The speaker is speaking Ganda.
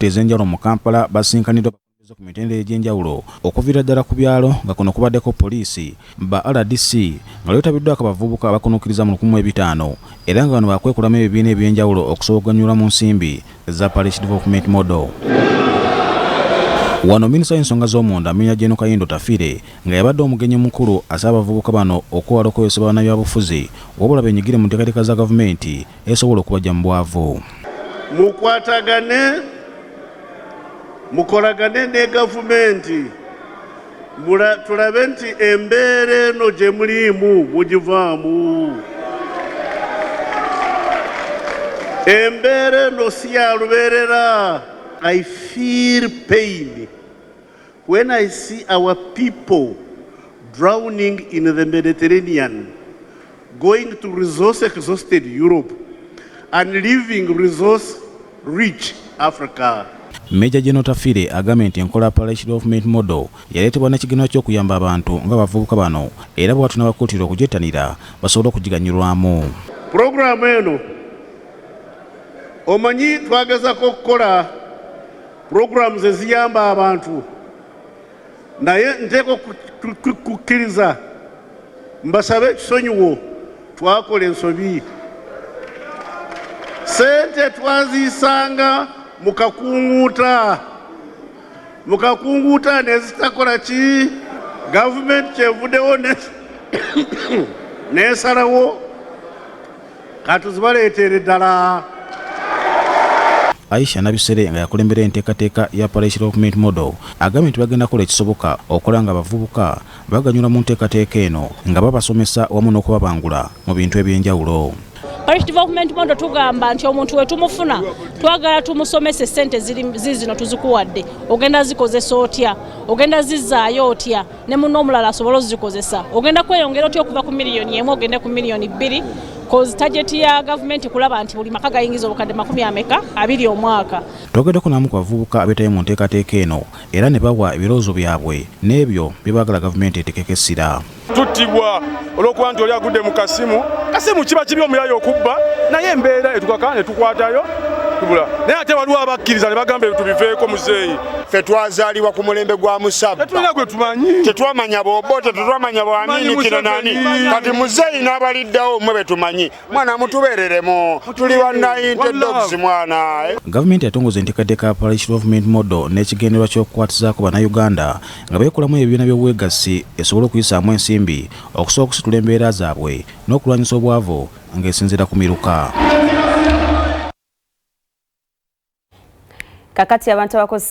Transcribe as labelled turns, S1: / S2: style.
S1: disitulikiti ez'enjawulo mu Kampala basinkanidwa ku mitendera egy'enjawulo okuviira ddala ku byalo nga kuno kubaddeko poliisi ba RDC nga leetabiddwako abavubuka abakunuukiriza mu 1500 era nga bano bakwekulamu ebibiina eby'enjawulo okusobola okuganyula mu nsimbi za Parshi Development Model. Wano minisita w'ensonga z'omunda Meeya General Kayindo Tafire nga yabadde omugenyi mukulu asaba abavubuka bano okuwala okukozesa bannabyabufuzi wabula benyigire mu nteekateeka za gavumenti esobola okubajja mu bwavu.
S2: Mukolagane ne gavumenti tulabe nti embeera eno gye mulimu mugivaamu. Embeera eno si ya lubeerera. I feel pain when I see our people drowning in the Mediterranean, going to resource-exhausted Europe and leaving resource-rich Africa.
S1: Meeya General Tafire agambye nti enkola Parshi Development Model yaleetebwa n'ekigenero ky'okuyamba abantu ng'abavubuka bano era bw'atyo n'abakuutira okugyettanira basobole okugiganyulwamu.
S2: Puroguramu eno omanyi twagezako okukola puroguramu eziyamba abantu naye nteeka kukkiriza mbasabe ekisonyiwo twakola ensobi. Sente twazisanga mukakunguuta nezitakola ki. Gavumenti kyevuddewo nesalawo katuzibaleetere ddala.
S1: Aisha Nabisere nga yakulembera enteekateeka ya Parshi Development Model agambye nti bagenda kukola ekisoboka okukola nga abavubuka baganyula mu nteekateeka eno nga babasomesa wamu n'okubabangula mu bintu eby'enjawulo.
S3: Parshi Development Model tugamba nti omuntu we tumufuna twagala tumusomese sente zino tuzikuwadde ogenda zikozesa otya, ogenda zizzaayo otya, ne munno omulala asobola ozikozesa, ogenda kweyongera otya okuva ku miliyoni 1 ogende ku miliyoni 2 cause target ya gavumenti kulaba nti buli maka gayingiza obukadde 20 omwaka.
S1: Twogeddeko n'amu ku bavubuka abeetayo mu nteekateeka eno era ne bawa ebirowoozo byabwe n'ebyo bye baagala gavumenti eteekeko essira.
S4: Tuttibwa olw'okuba nti oli agudde mu kasimu kiba kibi omuyayo okubba naye embeera etukakana ne tukwatayo tubula naye ate waliwo abakkiriza ne bagamba ebintu biveeko muzeeyi.
S5: Ffe twazaalibwa ku mulembe gwa Musabba
S4: tetulina gwe tumanyi,
S5: tetwamanya bw'obote tetwamanya bw'amini kino nani kati muzeeyi n'abaliddawo mmwe be tumanyi. Mwana mutubeereremu tuli bannayinte dogs mwana.
S1: Gavumenti yatongoza enteekateeka ya Parshi Development Model n'ekigendererwa ky'okukwatizaako bannayuganda nga beekolamu ebibiina by'obwegassi esobole okuyisaamu ensimbi okusobola okusitula embeera zaabwe n'okulwanyisa obwavu ng'esinziira ku miruka.
S6: Kakati abantu abakozi